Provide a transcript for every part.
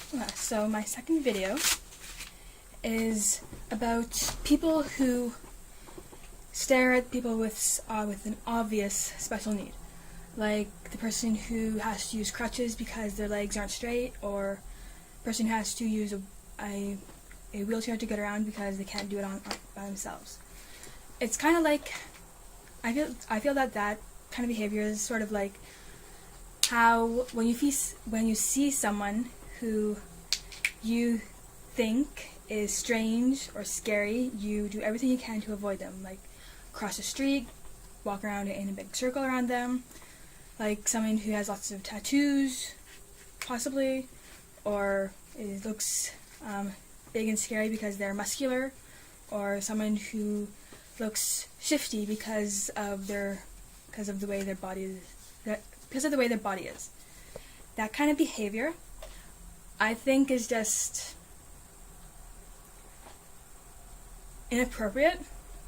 So my second video is about people who stare at people with an obvious special need, like the person who has to use crutches because their legs aren't straight, or the person who has to use a wheelchair to get around because they can't do it by themselves. It's kind of like I feel that kind of behavior is sort of like how when you see someone who you think is strange or scary, you do everything you can to avoid them, like cross the street, walk around in a big circle around them, like someone who has lots of tattoos, possibly, or it looks big and scary because they're muscular, or someone who looks shifty because of the way their body is. That kind of behavior, I think, is just inappropriate,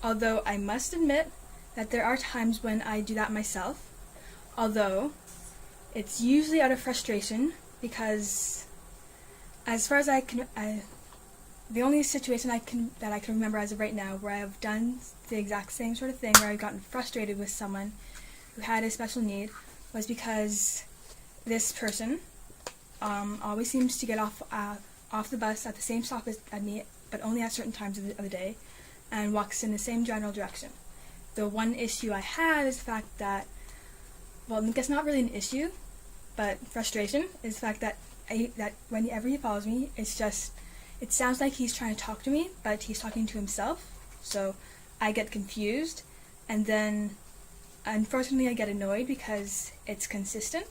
although I must admit that there are times when I do that myself, although it's usually out of frustration, because as far as the only situation that I can remember as of right now where I have done the exact same sort of thing, where I've gotten frustrated with someone who had a special need, was because this person always seems to get off the bus at the same stop as me, but only at certain times of the day, and walks in the same general direction. The one issue I have is the fact that, well, I guess not really an issue, but frustration, is the fact that whenever he follows me, it sounds like he's trying to talk to me, but he's talking to himself, so I get confused, and then unfortunately I get annoyed because it's consistent.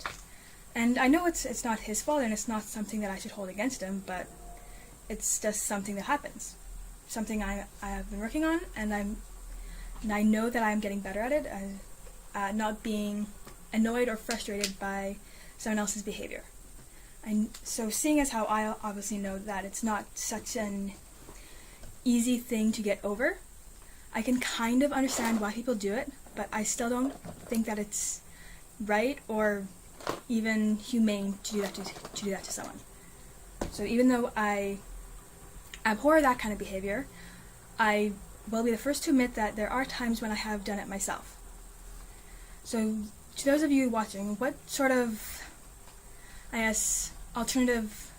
And I know it's not his fault, and it's not something that I should hold against him, but it's just something that happens. Something I have been working on, and I know that I'm getting better at it, not being annoyed or frustrated by someone else's behavior. So seeing as how I obviously know that it's not such an easy thing to get over, I can kind of understand why people do it, but I still don't think that it's right or even humane to do that to someone. So even though I abhor that kind of behavior, I will be the first to admit that there are times when I have done it myself. So to those of you watching, what sort of, I guess, alternative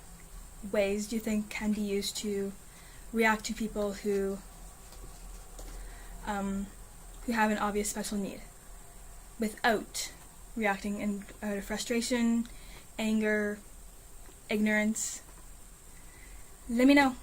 ways do you think can be used to react to people who have an obvious special need, without reacting out of frustration, anger, ignorance? Let me know.